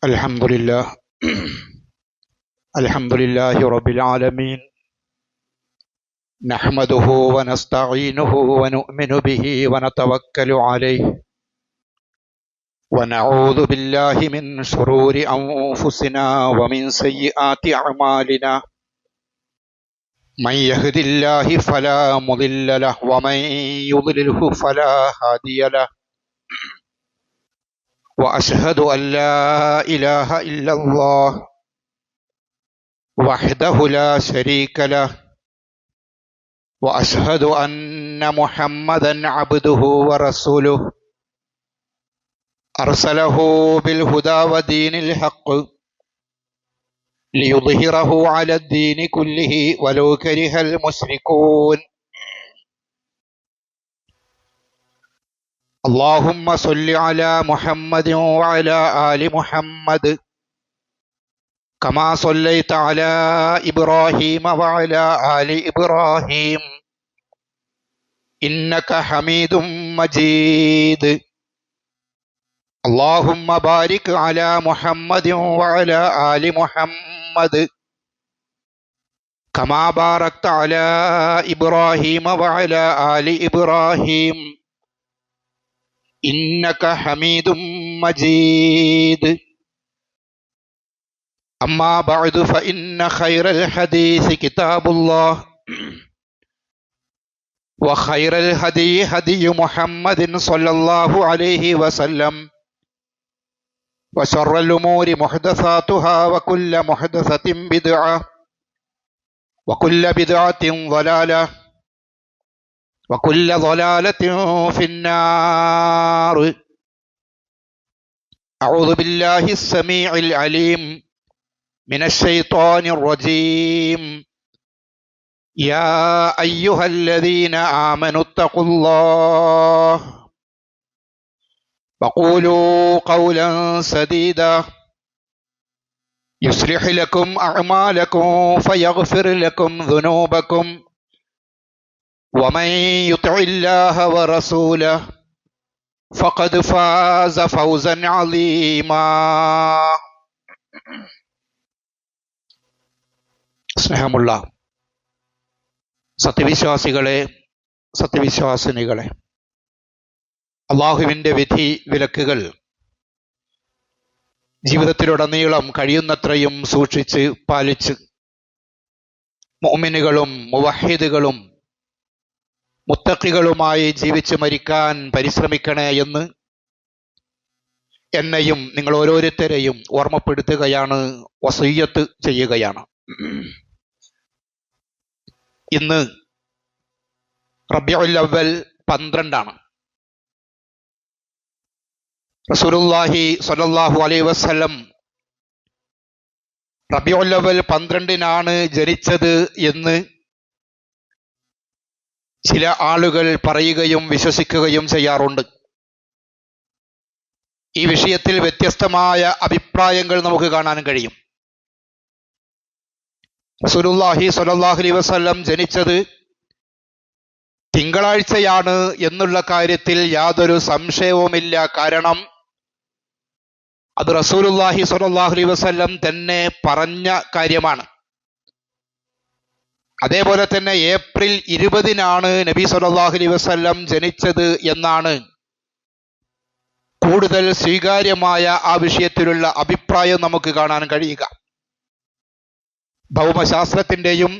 الحمد لله الحمد لله رب العالمين. نحمده ونستعينه ونؤمن به ونتوكل عليه ونعوذ بالله من شرور أنفسنا ومن سيئات أعمالنا. من يهد الله فلا مضل له ومن يضلله فلا هادي له. وأشهد أن لا إله إلا الله وحده لا شريك له. وأشهد أن محمدا عبده ورسوله أرسله بالهدى ودين الحق ليظهره على الدين كله ولو كره المشركون. اللهم صل على محمد وعلى آل محمد كما صليت على إبراهيم وعلى آل إبراهيم إنك حميد مجيد. اللهم بارك على محمد وعلى آل محمد كما باركت على إبراهيم وعلى آل إبراهيم إنك حميد مجيد. أما بعد فإن خير الحديث كتاب الله وخير الهدي هدي محمد صلى الله عليه وسلم وشر الأمور محدثاتها وكل محدثة بدعة وكل بدعة ضلالة وكل ضلالة في النار. أعوذ بالله السميع العليم من الشيطان الرجيم. يا أيها الذين آمنوا اتقوا الله وقولوا قولا سديدا يصلح لكم أعمالكم فيغفر لكم ذنوبكم ومن يطع الله ورسوله فقد فاز فوزا عظيما. സ്നേഹമുള്ള സത്യവിശ്വാസികളെ, സത്യവിശ്വാസിനികളെ, അള്ളാഹുവിൻ്റെ വിധി വിലക്കുകൾ ജീവിതത്തിലുടനീളം കഴിയുന്നത്രയും സൂക്ഷിച്ച് പാലിച്ച് മുഅ്മിനുകളും മുവഹ്ഹിദുകളും മുത്തഖികളുമായി ജീവിച്ച് മരിക്കാൻ പരിശ്രമിക്കണേ എന്ന് എന്നെയും നിങ്ങൾ ഓരോരുത്തരെയും ഓർമ്മപ്പെടുത്തുകയാണ്, വസിയ്യത്ത് ചെയ്യുകയാണ്. ഇന്ന് റബീഉൽ അവ്വൽ 12 റസൂലുള്ളാഹി സ്വല്ലല്ലാഹു അലൈഹി വസല്ലം റബീഉൽ അവ്വൽ 12 ജനിച്ചത് എന്ന് ചില ആളുകൾ പറയുകയും വിശ്വസിക്കുകയും ചെയ്യാറുണ്ട്. ഈ വിഷയത്തിൽ വ്യത്യസ്തമായ അഭിപ്രായങ്ങൾ നമുക്ക് കാണാൻ കഴിയും. റസൂലുള്ളാഹി സ്വല്ലല്ലാഹു അലൈഹി വസല്ലം ജനിച്ചത് തിങ്കളാഴ്ചയാണ് എന്നുള്ള കാര്യത്തിൽ യാതൊരു സംശയവുമില്ല. കാരണം അത് റസൂലുള്ളാഹി സ്വല്ലല്ലാഹു അലൈഹി വസല്ലം തന്നെ പറഞ്ഞ കാര്യമാണ്. അതേപോലെ തന്നെ ഏപ്രിൽ 20 നബി സ്വല്ലല്ലാഹു അലൈഹി വസല്ലം ജനിച്ചത് എന്നാണ് കൂടുതൽ സ്വീകാര്യമായ ആ വിഷയത്തിലുള്ള അഭിപ്രായം നമുക്ക് കാണാൻ കഴിയുക. ഭൗമശാസ്ത്രത്തിൻ്റെയും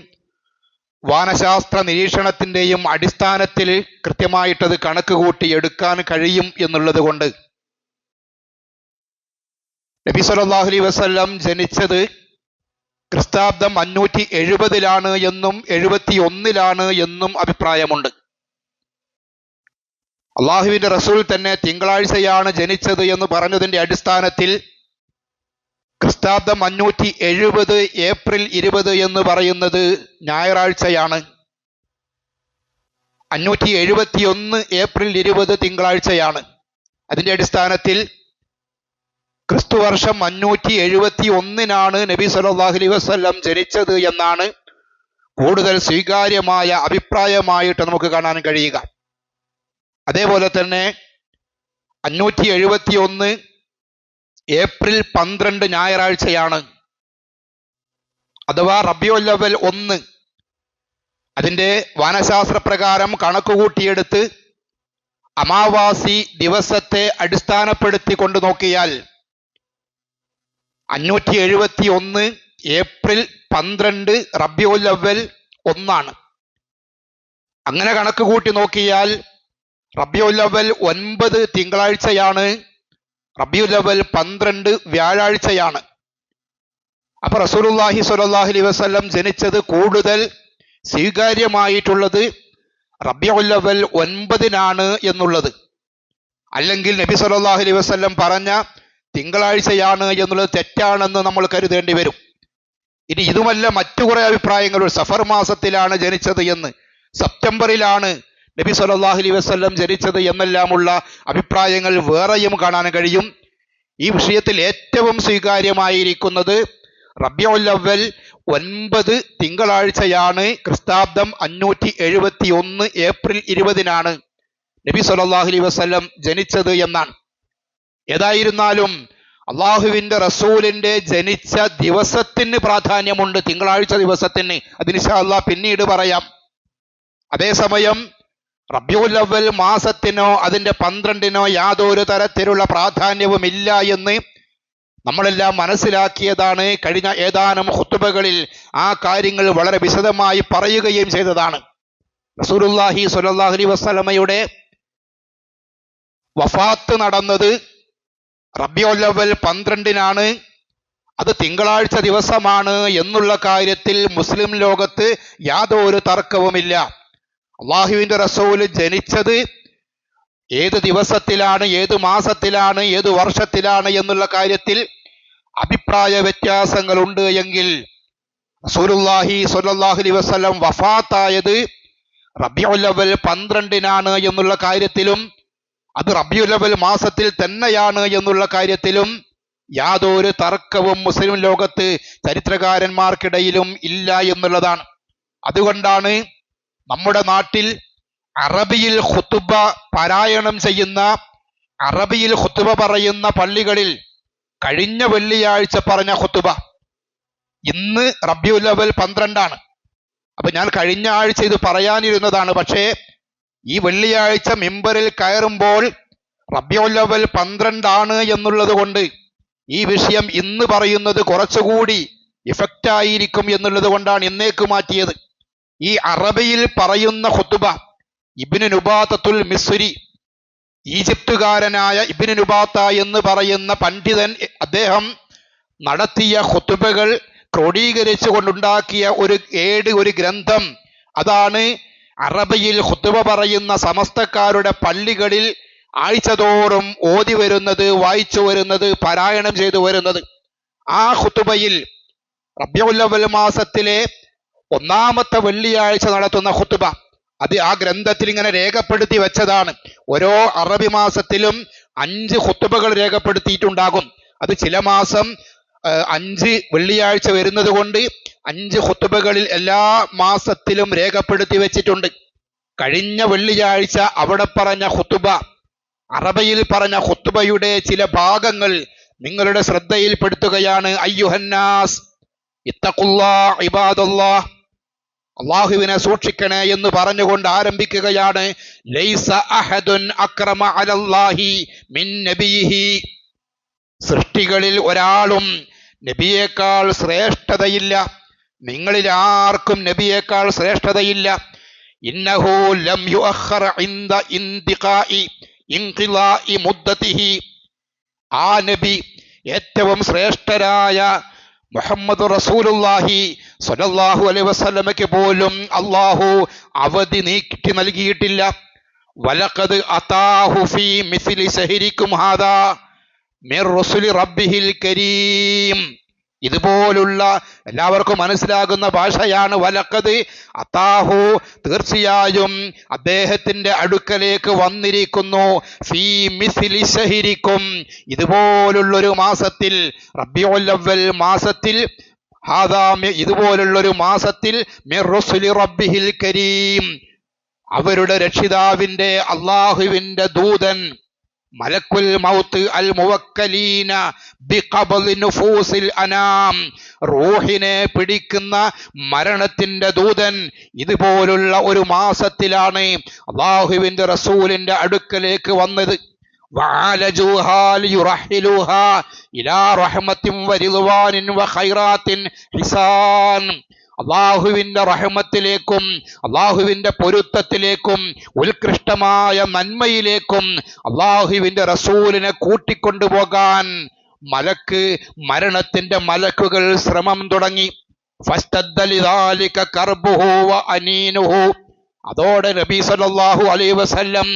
വാനശാസ്ത്ര നിരീക്ഷണത്തിൻ്റെയും അടിസ്ഥാനത്തിൽ കൃത്യമായിട്ടത് കണക്ക് കൂട്ടി എടുക്കാൻ കഴിയും എന്നുള്ളത് കൊണ്ട് നബി സല്ലല്ലാഹു അലൈഹി വസല്ലം ജനിച്ചത് ക്രിസ്താബ്ദം 570 എന്നും 71 എന്നും അഭിപ്രായമുണ്ട്. അള്ളാഹുവിന്റെ റസൂൽ തന്നെ തിങ്കളാഴ്ചയാണ് ജനിച്ചത് എന്ന് പറഞ്ഞതിന്റെ അടിസ്ഥാനത്തിൽ ക്രിസ്താബ്ദം 570 ഏപ്രിൽ 20 എന്ന് പറയുന്നത് ഞായറാഴ്ചയാണ്. 571 ഏപ്രിൽ 20 തിങ്കളാഴ്ചയാണ്. അതിന്റെ അടിസ്ഥാനത്തിൽ ക്രിസ്തുവർഷം 571 നബി സല്ലല്ലാഹു അലൈഹി വസല്ലം ജനിച്ചത് എന്നാണ് കൂടുതൽ സ്വീകാര്യമായ അഭിപ്രായമായിട്ട് നമുക്ക് കാണാൻ കഴിയുക. അതേപോലെ തന്നെ 571 ഏപ്രിൽ 12 ഞായറാഴ്ചയാണ്, അഥവാ റബീഉൽ അവ്വൽ 1. അതിൻ്റെ വാനശാസ്ത്രപ്രകാരം കണക്കുകൂട്ടിയെടുത്ത് അമാവാസി ദിവസത്തെ അടിസ്ഥാനപ്പെടുത്തി കൊണ്ട് നോക്കിയാൽ 571 ഏപ്രിൽ 12 റബീഉൽ അവ്വൽ 1. അങ്ങനെ കണക്ക് കൂട്ടി നോക്കിയാൽ റബീഉൽ അവ്വൽ 9 തിങ്കളാഴ്ചയാണ്, റബീഉൽ അവ്വൽ 12 വ്യാഴാഴ്ചയാണ്. അപ്പൊ റസൂലുള്ളാഹി സ്വല്ലല്ലാഹു അലൈഹി വസല്ലം ജനിച്ചത് കൂടുതൽ സ്വീകാര്യമായിട്ടുള്ളത് റബീഉൽ അവ്വൽ 9 എന്നുള്ളത്, അല്ലെങ്കിൽ നബി സ്വല്ലല്ലാഹു അലൈഹി വസല്ലം പറഞ്ഞ തിങ്കളാഴ്ചയാണ് എന്നുള്ളത് തെറ്റാണെന്ന് നമ്മൾ കരുതേണ്ടി വരും. ഇനി ഇതുമല്ല, മറ്റു കുറെ അഭിപ്രായങ്ങൾ. സഫർ മാസത്തിലാണ് ജനിച്ചത് എന്ന്, സെപ്റ്റംബറിലാണ് നബി സ്വല്ലല്ലാഹു അലൈഹി വസല്ലം ജനിച്ചത് എന്നെല്ലാമുള്ള അഭിപ്രായങ്ങൾ വേറെയും കാണാൻ കഴിയും. ഈ വിഷയത്തിൽ ഏറ്റവും സ്വീകാര്യമായിരിക്കുന്നത് റബീഉൽ അവ്വൽ 9 തിങ്കളാഴ്ചയാണ്, ക്രിസ്താബ്ദം 571 ഏപ്രിൽ 20 നബി സ്വല്ലല്ലാഹു അലൈഹി വസല്ലം ജനിച്ചത് എന്നാണ്. ഏതായിരുന്നാലും അള്ളാഹുവിന്റെ റസൂലിന്റെ ജനിച്ച ദിവസത്തിന് പ്രാധാന്യമുണ്ട്, തിങ്കളാഴ്ച ദിവസത്തിന്. അത് ഇൻഷാ അല്ലാഹ് പിന്നീട് പറയാം. അതേസമയം റബീഉൽ അവ്വൽ മാസത്തിനോ അതിന്റെ 12 യാതൊരു തരത്തിലുള്ള പ്രാധാന്യവുമില്ല എന്ന് നമ്മളെല്ലാം മനസ്സിലാക്കിയതാണ്. കഴിഞ്ഞ ഏതാനും ഖുതുബകളിൽ ആ കാര്യങ്ങൾ വളരെ വിശദമായി പറയുകയും ചെയ്തതാണ്. റസൂലുള്ളാഹി സ്വല്ലല്ലാഹു അലൈഹി വസല്ലമയുടെ വഫാത്ത് നടന്നത് റബീഉൽ അവ്വൽ 12 അത് തിങ്കളാഴ്ച ദിവസമാണ് എന്നുള്ള കാര്യത്തിൽ മുസ്ലിം ലോകത്ത് യാതൊരു തർക്കവുമില്ല. അള്ളാഹുവിന്റെ റസൂൽ ജനിച്ചത് ഏത് ദിവസത്തിലാണ്, ഏത് മാസത്തിലാണ്, ഏത് വർഷത്തിലാണ് എന്നുള്ള കാര്യത്തിൽ അഭിപ്രായ വ്യത്യാസങ്ങളുണ്ട് എങ്കിൽ റസൂലുള്ളാഹി സ്വല്ലല്ലാഹു അലൈഹി വസല്ലം വഫാത്തായത് റബീഉൽ അവ്വൽ 12 എന്നുള്ള കാര്യത്തിലും അത് റബീഉൽ അവ്വൽ മാസത്തിൽ തന്നെയാണ് എന്നുള്ള കാര്യത്തിലും യാതൊരു തർക്കവും മുസ്ലിം ലോകത്ത് ചരിത്രകാരന്മാർക്കിടയിലും ഇല്ല എന്നുള്ളതാണ്. അതുകൊണ്ടാണ് നമ്മുടെ നാട്ടിൽ അറബിയിൽ ഖുതുബ പാരായണം ചെയ്യുന്ന, അറബിയിൽ ഖുതുബ പറയുന്ന പള്ളികളിൽ കഴിഞ്ഞ വെള്ളിയാഴ്ച പറഞ്ഞ ഖുതുബ ഇന്ന് റബീഉൽ അവ്വൽ 12. അപ്പൊ ഞാൻ കഴിഞ്ഞ ആഴ്ച ഇത് പറയാനിരുന്നതാണ്. പക്ഷേ ഈ വെള്ളിയാഴ്ച മിമ്പറിൽ കയറുമ്പോൾ റബീഉൽ അവ്വൽ 12 എന്നുള്ളത് കൊണ്ട് ഈ വിഷയം ഇന്ന് പറയുന്നത് കുറച്ചുകൂടി ഇഫക്റ്റ് ആയിരിക്കും എന്നുള്ളത് കൊണ്ടാണ് ഇന്നേക്ക് മാറ്റിയത്. ഈ അറബിയിൽ പറയുന്ന ഖുതുബ ഇബ്നു നുബാത്തത്തുൽ മിസ്രി, ഈജിപ്തുകാരനായ ഇബ്നു നുബാത്ത എന്ന് പറയുന്ന പണ്ഡിതൻ, അദ്ദേഹം നടത്തിയ ഖുതുബകൾ ക്രോഡീകരിച്ചു കൊണ്ടുണ്ടാക്കിയ ഒരു ഗ്രന്ഥം, അതാണ് അറബിയിൽ ഖുതുബ പറയുന്ന സമസ്തക്കാരുടെ പള്ളികളിൽ ആഴ്ചതോറും ഓതി വരുന്നത്, വായിച്ചു വരുന്നത്, പാരായണം ചെയ്തു വരുന്നത്. ആ ഖുതുബയിൽ റബീഉൽ അവ്വൽ മാസത്തിലെ 1ാമത്തെ വെള്ളിയാഴ്ച നടത്തുന്ന ഖുതുബ, അത് ആ ഗ്രന്ഥത്തിൽ ഇങ്ങനെ രേഖപ്പെടുത്തി വെച്ചതാണ്. ഓരോ അറബി മാസത്തിലും 5 ഖുതുബകൾ രേഖപ്പെടുത്തിയിട്ടുണ്ടാകും. അത് ചില മാസം 5 വെള്ളിയാഴ്ച വരുന്നത് കൊണ്ട് 5 ഖുതുബകളിൽ എല്ലാ മാസത്തിലും രേഖപ്പെടുത്തി വെച്ചിട്ടുണ്ട്. കഴിഞ്ഞ വെള്ളിയാഴ്ച അവിടെ പറഞ്ഞ ഖുതുബ, അറബിയിൽ പറഞ്ഞ ഖുതുബയുടെ ചില ഭാഗങ്ങൾ നിങ്ങളുടെ ശ്രദ്ധയിൽപ്പെടുത്തുകയാണ്. അയ്യുഹന്നാസ് ഇത്തഖുല്ലാഹ് ഇബാദല്ലാഹ്, അള്ളാഹുവിനെ സൂക്ഷിക്കണേ എന്ന് പറഞ്ഞുകൊണ്ട് ആരംഭിക്കുകയാണ്. ലൈസ അഹദുൻ അക്രമ അലല്ലാഹി മിൻ നബിയിഹി, സൃഷ്ടികളിൽ ഒരാളും നബിയേക്കാൾ ശ്രേഷ്ഠതയില്ല, നിങ്ങളിൽ ആർക്കും നബിയേക്കാൾ ശ്രേഷ്ഠതയില്ല. ഇന്നഹു ലം യുഅഖർ ഇൻദ ഇൻഖിലാഇ മുദ്ദതിഹി, ആ നബി ഏറ്റവും ശ്രേഷ്ഠരായ മുഹമ്മദ് റസൂലുള്ളാഹി സ്വല്ലല്ലാഹു അലൈഹി വസല്ലമയ്ക്ക് പോലും അല്ലാഹു അവധി നീട്ടി നൽകിയിട്ടില്ല. വലഖദ് അതാഹു ഫീ മിസ്ലി ശഹരിക്കും ഹാദാ മിർ റസൂലി റബ്ബിഹിൽ കരീം, ഇതുപോലുള്ള എല്ലാവർക്കും മനസ്സിലാകുന്ന ഭാഷയാണ്. വലഖദ് അതാഹു, തീർച്ചയായും അദ്ദേഹത്തിന്റെ അടുക്കലേക്ക് വന്നിരിക്കുന്നു. ഫീ മിസ്ലി ശഹരിക്കും, ഇതുപോലുള്ളൊരു മാസത്തിൽ, റബീഉൽ അവ്വൽ മാസത്തിൽ, ഹാദാ, ഇതുപോലുള്ളൊരു മാസത്തിൽ, മിർ റസൂലി റബ്ബിഹിൽ കരീം, അവരുടെ രക്ഷിതാവിന്റെ അള്ളാഹുവിന്റെ ദൂതൻ മലക്കുൽ മൗത്ത് അൽ മുവക്കലീന ബിഖബ്ളി നുഫൂസിൽ അനാം, റൂഹിനെ പിടിക്കുന്ന മരണത്തിന്റെ ദൂതൻ ഇതുപോലുള്ള ഒരു മാസത്തിലാണ് അല്ലാഹുവിന്റെ റസൂലിന്റെ അടുക്കലേക്ക് വന്നത്. വഅലജൂഹാ ലിയുറഹിലൂഹാ ഇലാ റഹ്മത്തിൻ വരിദ്വാനിൻ വഖൈറാത്തിൻ ഹിസാൻ, അള്ളാഹുവിന്റെ റഹ്മത്തിലേക്കും അള്ളാഹുവിന്റെ പൊരുത്തത്തിലേക്കും ഉത്കൃഷ്ടമായ നന്മയിലേക്കും അള്ളാഹുവിന്റെ റസൂലിനെ കൂട്ടിക്കൊണ്ടുപോകാൻ മരണത്തിന്റെ മലക്കുകൾ ശ്രമം തുടങ്ങി. ഫസ്തദ്ദ ലിദാലിക കർബുഹു വഅനീനുഹു, അതോടെ നബി സല്ലല്ലാഹു അലൈഹി വസല്ലം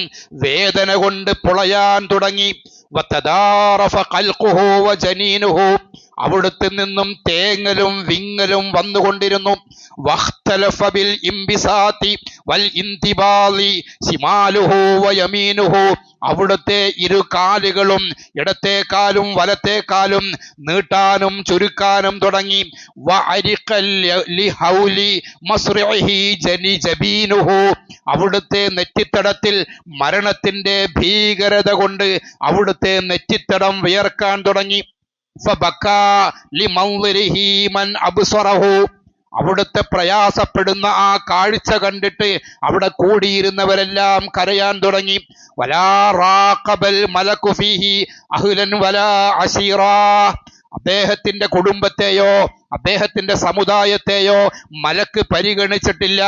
വേദന കൊണ്ട് പുളയാൻ തുടങ്ങി. വതദാറഫ ഖൽഖുഹു വജനീനുഹു, അവിടുത്തെ നിന്നും തേങ്ങലും വിങ്ങലും വന്നുകൊണ്ടിരുന്നു. വഖ്തലഫ ബിൽ ഇംബിസാതി വൽ ഇന്തിബാലി ശിമാലുഹു വയമീനുഹു, അവിടുത്തെ ഇരു കാലുകളും ഇടത്തേക്കാലും വലത്തേക്കാലും നീട്ടാനും ചുരുക്കാനും തുടങ്ങി. വഅരിഖൽ ലിഹൗലി മസ്റിഇഹി ജബീനുഹു, അവിടുത്തെ നെറ്റിത്തടത്തിൽ മരണത്തിന്റെ ഭീകരത കൊണ്ട് അവിടുത്തെ നെറ്റിത്തടം വിയർക്കാൻ തുടങ്ങി. ഫബക്കാ ലിമൻളിരിഹി മൻ അബ്സറഹു, അവിടുത്തെ പ്രയാസപ്പെടുന്ന ആ കാഴ്ച കണ്ടിട്ട് അവിടെ കൂടിയിരുന്നവരെല്ലാം കരയാൻ തുടങ്ങി. വലാ റാഖബൽ മലകു ഫീഹി അഹ്ലൻ വലാ അശീറാ, അദ്ദേഹത്തിന്റെ കുടുംബത്തെയോ അദ്ദേഹത്തിന്റെ സമുദായത്തെയോ മലക്ക് പരിഗണിച്ചിട്ടില്ല.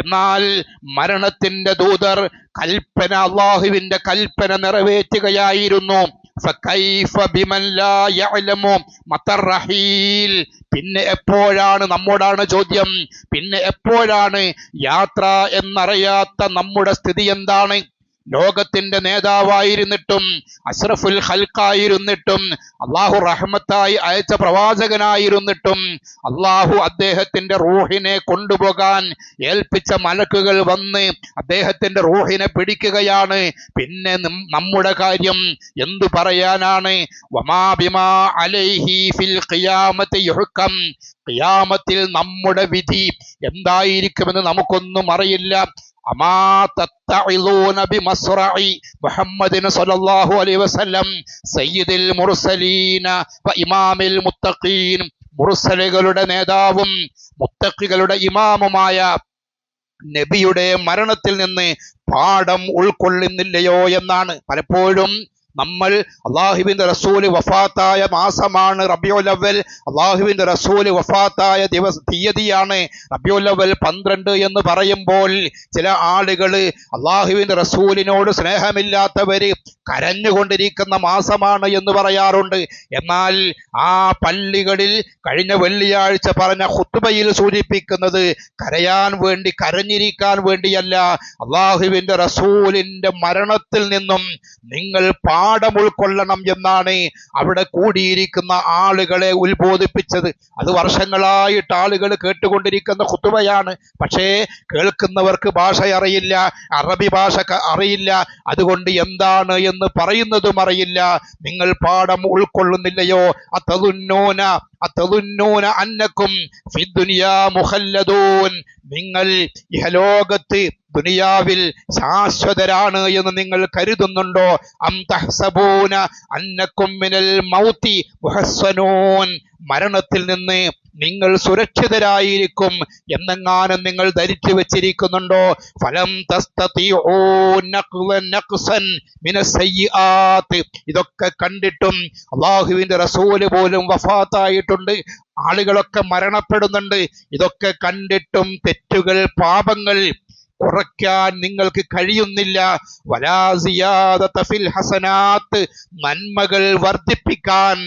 എന്നാൽ മരണത്തിന്റെ ദൂതർ അള്ളാഹുവിന്റെ കൽപ്പന നിറവേറ്റുകയായിരുന്നു. പിന്നെ എപ്പോഴാണ്, നമ്മോടാണ് ചോദ്യം, പിന്നെ എപ്പോഴാണ് യാത്ര എന്നറിയാത്ത നമ്മുടെ സ്ഥിതി എന്താണ്? ലോകത്തിന്റെ നേതാവായിരുന്നിട്ടും അഷ്റഫുൽ ഖൽഖായിരുന്നിട്ടും അള്ളാഹു റഹ്മത്തായി അയച്ച പ്രവാചകനായിരുന്നിട്ടും അള്ളാഹു അദ്ദേഹത്തിന്റെ റൂഹിനെ കൊണ്ടുപോകാൻ ഏൽപ്പിച്ച മലക്കുകൾ വന്ന് അദ്ദേഹത്തിന്റെ റൂഹിനെ പിടിക്കുകയാണ്. പിന്നെ നമ്മുടെ കാര്യം എന്തു പറയാനാണ്? വമാ ബിമാ അലൈഹി ഫിൽ ഖിയാമത്തി യുഹ്കം, ഖിയാമത്തിൽ നമ്മുടെ വിധി എന്തായിരിക്കുമെന്ന് നമുക്കൊന്നും അറിയില്ല. അമാ തത്തഇളൂന ബിമസ്റഇ മുഹമ്മദിൻ സ്വല്ലല്ലാഹു അലൈഹി വസല്ലം സയ്യിദുൽ മുർസലീന വ ഇമാമിൽ മുത്തഖീൻ, മുർസലുകളുടെ നേതാവും മുത്തഖികളുടെ ഇമാമുമായ നബിയുടെ മരണത്തിൽ നിന്ന് പാഠം ഉൾക്കൊള്ളുന്നില്ലയോ എന്നാണ്. പലപ്പോഴും നമ്മൾ അള്ളാഹുവിന്റെ റസൂല് വഫാത്തായ മാസമാണ് റബീഉൽ അവ്വൽ, അള്ളാഹുവിന്റെ റസൂല് വഫാത്തായ തീയതിയാണ് റബീഉൽ അവ്വൽ 12 എന്ന് പറയുമ്പോൾ ചില ആളുകൾ അള്ളാഹുവിന്റെ റസൂലിനോട് സ്നേഹമില്ലാത്തവര് കരഞ്ഞുകൊണ്ടിരിക്കുന്ന മാസമാണ് എന്ന് പറയാറുണ്ട്. എന്നാൽ ആ പള്ളികളിൽ കഴിഞ്ഞ വെള്ളിയാഴ്ച പറഞ്ഞ ഖുത്ബയിൽ സൂചിപ്പിക്കുന്നത് കരയാൻ വേണ്ടി, കരഞ്ഞിരിക്കാൻ വേണ്ടിയല്ല, അള്ളാഹുവിന്റെ റസൂലിന്റെ മരണത്തിൽ നിന്നും നിങ്ങൾ പാഠം ഉൾക്കൊള്ളണം എന്നാണ് അവിടെ കൂടിയിരിക്കുന്ന ആളുകളെ ഉത്ബോധിപ്പിച്ചത്. അത് വർഷങ്ങളായിട്ട് ആളുകൾ കേട്ടുകൊണ്ടിരിക്കുന്ന ഖുത്ബയാണ്. പക്ഷേ കേൾക്കുന്നവർക്ക് ഭാഷ അറിയില്ല, അറബി ഭാഷ അറിയില്ല, അതുകൊണ്ട് എന്താണ് എന്ന് പറയുന്നതും അറിയില്ല. നിങ്ങൾ പാഠം ഉൾക്കൊള്ളുന്നില്ലയോ? അത്തദുന്നൂന അന്നക്കും ഫിദ്ദുനിയാ മുഖല്ലദൂൻ, നിങ്ങൾ ഇഹലോകത്ത് ദുനിയാവിൽ ശാശ്വതരാണ് എന്ന് നിങ്ങൾ കരുതുന്നുണ്ടോ? അം തഹ്സബൂന അന്നക്കും മിനൽ മൗതി മുഹസ്സനൂൻ, മരണത്തിൽ നിന്ന് നിങ്ങൾ സുരക്ഷിതരായിരിക്കും എന്നെങ്ങാനും നിങ്ങൾ ധരിച്ചു വെച്ചിരിക്കുന്നുണ്ടോ? ഫലം തസ്തതിഊ നഖ്സൻ മിനസ്സയ്യിആത്ത്, ഇതൊക്കെ കണ്ടിട്ടും അല്ലാഹുവിന്റെ റസൂല് പോലും വഫാത്തായിട്ടുണ്ട്, ആളുകളൊക്കെ മരണപ്പെടുന്നുണ്ട്. ഇതൊക്കെ കണ്ടിട്ടും തെറ്റുകൾ, പാപങ്ങൾ കുറയ്ക്കാൻ നിങ്ങൾക്ക് കഴിയുന്നില്ല. വലാ സിയാദത ഫിൽ ഹസനാത്ത്, നന്മകൾ വർദ്ധിപ്പിക്കാൻ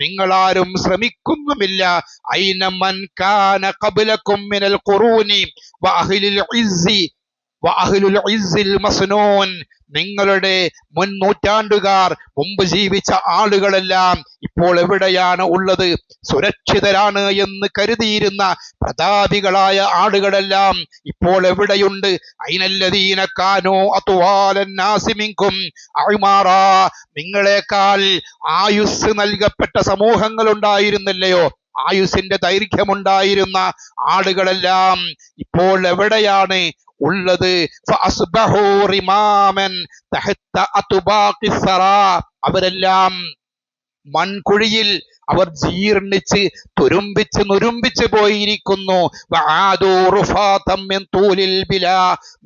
നിങ്ങളാരും ശ്രമിക്കുന്നുമില്ല. ഐന മൻ കാന ഖബ്ലകും മിനൽ ഖുറൂനി വഅഹ്ലിൽ ഇസ്സിൽ മസ്നൂൻ, നിങ്ങളുടെ മുൻ നൂറ്റാണ്ടുകാർ, മുമ്പ് ജീവിച്ച ആളുകളെല്ലാം ഇപ്പോൾ എവിടെയാണ് ഉള്ളത്? സുരക്ഷിതരാണ് എന്ന് കരുതിയിരുന്ന പ്രതാപികളായ ആളുകളെല്ലാം ഇപ്പോൾ എവിടെയുണ്ട്? ഐനല്ലദീന കാനൂ അത്വാലൻ നാസി മിൻകും അഅ്മാറാ, നിങ്ങളെക്കാൾ ആയുസ് നൽകപ്പെട്ട സമൂഹങ്ങൾ ഉണ്ടായിരുന്നില്ലയോ? ആയുസിന്റെ ദൈർഘ്യമുണ്ടായിരുന്ന ആളുകളെല്ലാം ഇപ്പോൾ എവിടെയാണ് ഉള്ളത്? ഫഅസ്ബഹൂ റിമാമൻ തഹത്ത അത്ബാഖിസ് സറാ. അവരെല്ലാം മൺകുഴിയിൽ അവർ ജീർണിച്ച് തുരുമ്പിച്ച് നുരുമ്പിച്ച് പോയിരിക്കുന്നു. വആദൂ റുഫാതം മിൻ തൂലിൽ ബിലാ.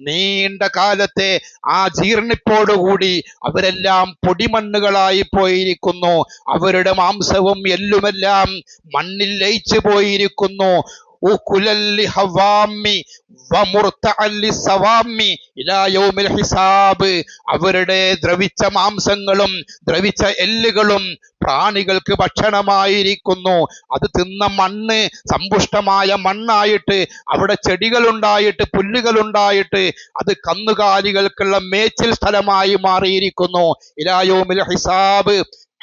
നീണ്ട കാലത്തെ ആ ജീർണിപ്പോടുകൂടി അവരെല്ലാം പൊടിമണ്ണുകളായി പോയിരിക്കുന്നു. അവരുടെ മാംസവും എല്ലുമെല്ലാം മണ്ണിൽ ലയിച്ചു പോയിരിക്കുന്നു. അവരുടെ ദ്രവിച്ച മാംസങ്ങളും ദ്രവിച്ച എല്ലുകളും പ്രാണികൾക്ക് ഭക്ഷണമായിരിക്കുന്നു. അത് തിന്ന മണ്ണ് സമ്പുഷ്ടമായ മണ്ണായിട്ട് അവിടെ ചെടികളുണ്ടായിട്ട് പുല്ലുകളുണ്ടായിട്ട് അത് കന്നുകാലികൾക്കുള്ള മേച്ചിൽ സ്ഥലമായി മാറിയിരിക്കുന്നു. ഇലാ യൗമിൽ ഹിസാബ്.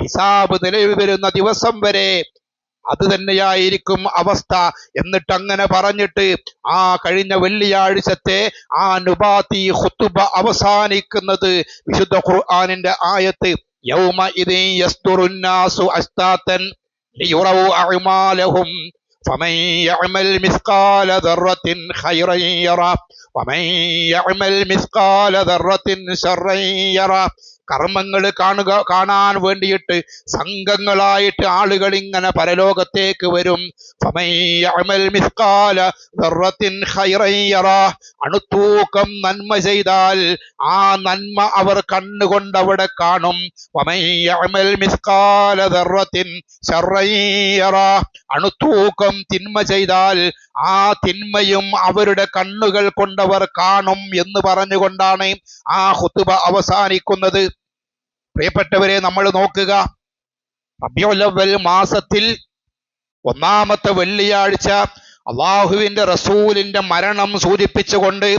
ഹിസാബ് നിലവിൽ വരുന്ന ദിവസം വരെ അത് തന്നെയായിരിക്കും അവസ്ഥ. എന്നിട്ട് അങ്ങനെ പറഞ്ഞിട്ട് ആ കഴിഞ്ഞ വെള്ളിയാഴ്ചത്തെ ആ നുബാത്തി ഖുതുബ അവസാനിക്കുന്നത് വിശുദ്ധ ഖുർആനിന്റെ ആയത്ത് യൗമ ഇദിൻ യസ്തുറുന്നാസു അസ്താതൻ ലിയുറൗ അഅമാലഹും ഫമൻ യഅമൽ മിസ്കാല ദർറത്തിൻ ഖൈറൻ യറ വമൻ യഅമൽ മിസ്കാല ദർറത്തിൻ ശർറൻ യറ. കർമ്മങ്ങൾ കാണാൻ വേണ്ടിയിട്ട് സംഘങ്ങളായിട്ട് ആളുകൾ ഇങ്ങനെ പരലോകത്തേക്ക് വരും. ഫമൻ യഅമൽ മിസ്കാല ദർറത്തിൻ ഖൈറൻ യറ. അണുത്തൂക്കം നന്മ ചെയ്താൽ ആ നന്മ അവർ കണ്ണുകൊണ്ട് അവിടെ കാണും. വമൻ യഅമൽ മിസ്കാല ദർറത്തിൻ ശർറൻ യറ. അണുത്തൂക്കം തിന്മ ചെയ്താൽ ആ തിന്മയും അവരുടെ കണ്ണുകൾ കൊണ്ടവർ കാണും എന്ന് പറഞ്ഞുകൊണ്ടാണ് ആ ഖുതുബ അവസാനിക്കുന്നത്. പ്രിയപ്പെട്ടവരെ, നമ്മൾ നോക്കുക, റബീഉൽ അവ്വൽ മാസത്തിൽ ഒന്നാമത്തെ വെള്ളിയാഴ്ച അള്ളാഹുവിന്റെ റസൂലിന്റെ മരണം സൂചിപ്പിച്ചുകൊണ്ട്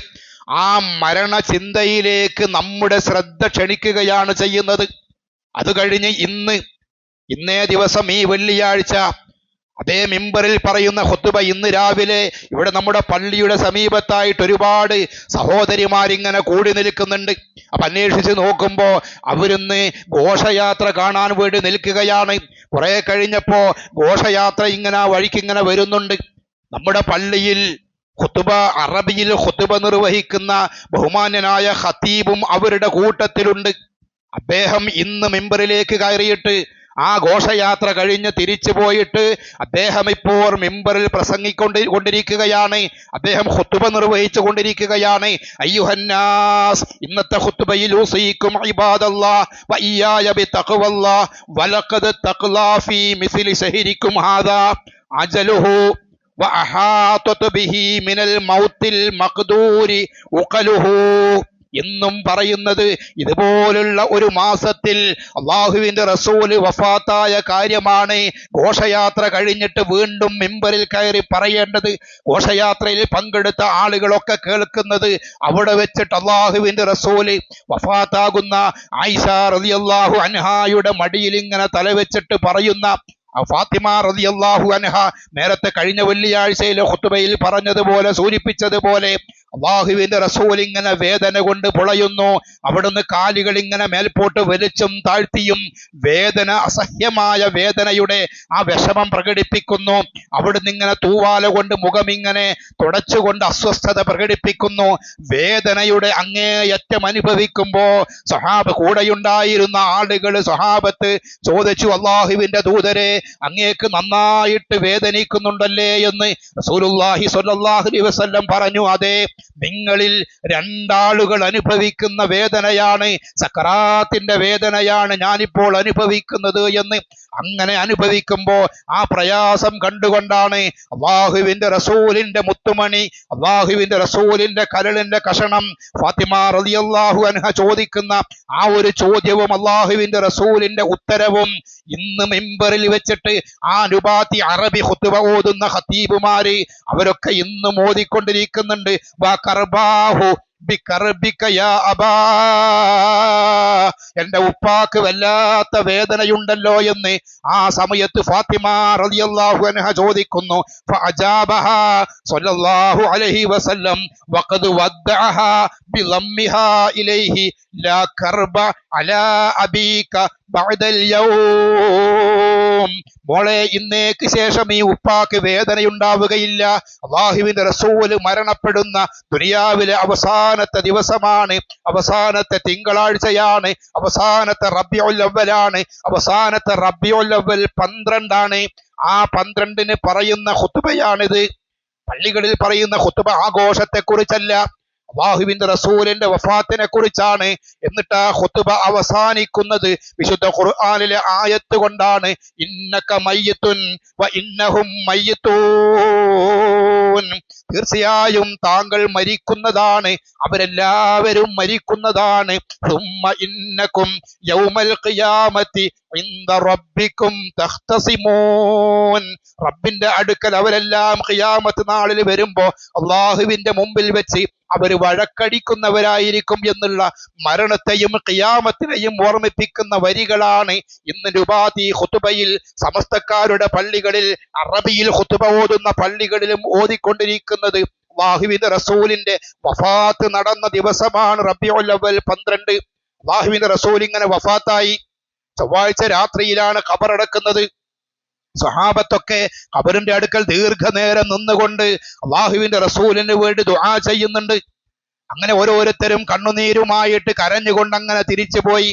ആ മരണ ചിന്തയിലേക്ക് നമ്മുടെ ശ്രദ്ധ ക്ഷണിക്കുകയാണ് ചെയ്യുന്നത്. അത് കഴിഞ്ഞ് ഇന്നേ ദിവസം ഈ വെള്ളിയാഴ്ച അതേ മിമ്പറിൽ പറയുന്ന ഖുതുബ ഇന്ന് രാവിലെ ഇവിടെ നമ്മുടെ പള്ളിയുടെ സമീപത്തായിട്ട് ഒരുപാട് സഹോദരിമാരിങ്ങനെ കൂടി നിൽക്കുന്നുണ്ട്. അപ്പൊ അന്വേഷിച്ച് നോക്കുമ്പോ അവരിന്ന് ഘോഷയാത്ര കാണാൻ വേണ്ടി നിൽക്കുകയാണ്. കുറെ കഴിഞ്ഞപ്പോ ഘോഷയാത്ര ഇങ്ങനെ വഴിക്കിങ്ങനെ വരുന്നുണ്ട്. നമ്മുടെ പള്ളിയിൽ ഖുതുബ, അറബിയിൽ ഖുതുബ നിർവഹിക്കുന്ന ബഹുമാന്യനായ ഖതീബും അവരുടെ കൂട്ടത്തിലുണ്ട്. അദ്ദേഹം ഇന്ന് മിമ്പറിലേക്ക് കയറിയിട്ട് ആ ഘോഷയാത്ര കഴിഞ്ഞ് തിരിച്ചു പോയിട്ട് അദ്ദേഹം ഇപ്പോൾ മിമ്പറിൽ പ്രസംഗിക്കൊണ്ടിരിക്കുകയാണ്. അദ്ദേഹം ഖുതുബ നിർവഹിച്ചു കൊണ്ടിരിക്കുകയാണ്. അയ്യുഹന്നാസ്, ഇന്നത്തെ ഖുതുബയിൽ ഊസീകും ഇബാദല്ലാഹ് വഇയ്യായ ബിതഖ്വല്ലാഹ് വലഖദ് തഖ്ലാ ഫീ മിസ്ലി ശഹരിക്കും ഹാദാ അജലുഹു വഅഹാതത് ബിഹി മിനൽ മൗത്തിൽ മഖ്ദൂരി ഉഖലുഹു. എന്നും പറയുന്നത് ഇതുപോലുള്ള ഒരു മാസത്തിൽ അള്ളാഹുവിന്റെ റസൂല് വഫാത്തായ കാര്യമാണ്. ഘോഷയാത്ര കഴിഞ്ഞിട്ട് വീണ്ടും മിമ്പറിൽ കയറി പറയേണ്ടത്, ഘോഷയാത്രയിൽ പങ്കെടുത്ത ആളുകളൊക്കെ കേൾക്കുന്നത്, അവിടെ വെച്ചിട്ട് അള്ളാഹുവിന്റെ റസൂല് വഫാത്താകുന്ന ആയിഷ റളിയല്ലാഹു അൻഹായുടെ മടിയിൽ ഇങ്ങനെ തലവെച്ചിട്ട് പറയുന്ന ഫാത്തിമ റളിയല്ലാഹു അൻഹ നേരത്തെ കഴിഞ്ഞ വെള്ളിയാഴ്ചയിലെ ഖുതുബയിൽ പറഞ്ഞതുപോലെ സൂചിപ്പിച്ചതുപോലെ അള്ളാഹുവിന്റെ റസൂൽ ഇങ്ങനെ വേദന കൊണ്ട് പുളയുന്നു. അവിടുന്ന് കാലുകൾ ഇങ്ങനെ മേൽപോട്ട് വലിച്ചും താഴ്ത്തിയും വേദന, അസഹ്യമായ വേദനയുടെ ആ വിഷമം പ്രകടിപ്പിക്കുന്നു. അവിടുന്ന് ഇങ്ങനെ തൂവാല കൊണ്ട് മുഖം ഇങ്ങനെ തുടച്ചുകൊണ്ട് അസ്വസ്ഥത പ്രകടിപ്പിക്കുന്നു. വേദനയുടെ അങ്ങേയറ്റം അനുഭവിക്കുമ്പോ കൂടെയുണ്ടായിരുന്ന ആളുകൾ, സ്വഹാബത്ത് ചോദിച്ചു, അള്ളാഹുവിന്റെ ദൂതരെ, അങ്ങേക്ക് നന്നായിട്ട് വേദനിക്കുന്നുണ്ടല്ലേ എന്ന്. റസൂലുള്ളാഹി സ്വല്ലല്ലാഹു അലൈഹി വസല്ലം പറഞ്ഞു, അതെ, നിങ്ങളിൽ രണ്ടാളുകൾ അനുഭവിക്കുന്ന വേദനയാണ്, സക്കറാത്തിന്റെ വേദനയാണ് ഞാനിപ്പോൾ അനുഭവിക്കുന്നത് എന്ന്. അങ്ങനെ അനുഭവിക്കുമ്പോ ആ പ്രയാസം കണ്ടുകൊണ്ടാണ് അള്ളാഹുവിന്റെ റസൂലിന്റെ മുത്തുമണി, അള്ളാഹുവിന്റെ റസൂലിന്റെ കരളിന്റെ കഷണം ഫാത്തിമ റളിയല്ലാഹു അൻഹ ചോദിക്കുന്ന ആ ഒരു ചോദ്യവും അള്ളാഹുവിന്റെ റസൂലിന്റെ ഉത്തരവും ഇന്ന് മിമ്പറിൽ വെച്ചിട്ട് ആ നുബാത്തി അറബി ഖുതുബ ഓതുന്ന ഖതീബുമാര് അവരൊക്കെ ഇന്നും ഓതിക്കൊണ്ടിരിക്കുന്നുണ്ട്. എന്റെ ഉപ്പാക്ക് വല്ലാത്ത വേദനയുണ്ടല്ലോ എന്ന് ആ സമയത്ത് ഫാത്തിമ റളിയല്ലാഹു അൻഹ ചോദിക്കുന്നു. ഫഅജാബഹാ സ്വല്ലല്ലാഹു അലൈഹി വസല്ലം വഖദ് വദ്ദഅഹാ ബിളമ്മിഹാ ഇലൈഹി ലാ കർബ അലാ അബീക ബഅദൽ യൗം. പറയും, മോളെ ഇന്നേക്ക് ശേഷം ഈ ഉപ്പാക്ക് വേദനയുണ്ടാവുകയില്ല. അല്ലാഹുവിന്റെ റസൂല് മരണപ്പെടുന്ന ദുനിയാവിലെ അവസാനത്തെ ദിവസമാണ്, അവസാനത്തെ തിങ്കളാഴ്ചയാണ്, അവസാനത്തെ റബീഉൽ അവ്വലാണ്, അവസാനത്തെ റബീഉൽ അവ്വൽ 12 ആ 12 പറയുന്ന ഖുതുബയാണിത്. പള്ളികളിൽ പറയുന്ന ഖുതുബ ആഘോഷത്തെക്കുറിച്ചല്ല, അല്ലാഹുവിന്റെ റസൂലിന്റെ വഫാത്തിനെ കുറിച്ചാണ്. എന്നിട്ട് ആ ഖുതുബ അവസാനിക്കുന്നത് വിശുദ്ധ ഖുർആനിലെ ആയത്ത് കൊണ്ടാണ്, ഇന്നക മയ്യിത്തുൻ വ ഇന്നഹും മയ്യിത്തൂൻ. തീർച്ചയായും താങ്കൾ മരിക്കുന്നതാണ്, അവരെല്ലാവരും മരിക്കുന്നതാണ്. സുമ്മ ഇന്നകും യൗമൽ ഖിയാമത്തി ഇൻദ റബ്ബിക്കും തഖ്തസിമൂൻ. റബ്ബിന്റെ അടുക്കൽ അവരെല്ലാം ഖിയാമത്ത് നാളിൽ വരുമ്പോ അല്ലാഹുവിന്റെ മുമ്പിൽ വെച്ച് അവർ വഴക്കടിക്കുന്നവരായിരിക്കും എന്നുള്ള മരണത്തെയും ഖിയാമത്തിനെയും ഓർമ്മിപ്പിക്കുന്ന വരികളാണ് ഇന്ന് നുബാത്തി ഖുതുബയിൽ സമസ്തക്കാരുടെ പള്ളികളിൽ, അറബിയിൽ ഖുതുബ ഓതുന്ന പള്ളികളിലും ഓതിക്കൊണ്ടിരിക്കുന്നത്. അല്ലാഹുവിന്റെ റസൂലിന്റെ വഫാത്ത് നടന്ന ദിവസമാണ് റബീഉൽ അവ്വൽ 12. അല്ലാഹുവിന്റെ റസൂൽ ഇങ്ങനെ വഫാത്തായി. ചൊവ്വാഴ്ച രാത്രിയിലാണ് ഖബറടക്കുന്നത്. സ്വഹാബത്തൊക്കെ ഖബറിന്റെ അടുക്കൽ ദീർഘനേരം നിന്നുകൊണ്ട് അല്ലാഹുവിന്റെ റസൂലിന് വേണ്ടി ദുആ ചെയ്യുന്നുണ്ട്. അങ്ങനെ ഓരോരുത്തരും കണ്ണുനീരുമായിട്ട് കരഞ്ഞുകൊണ്ട് അങ്ങനെ തിരിച്ചുപോയി.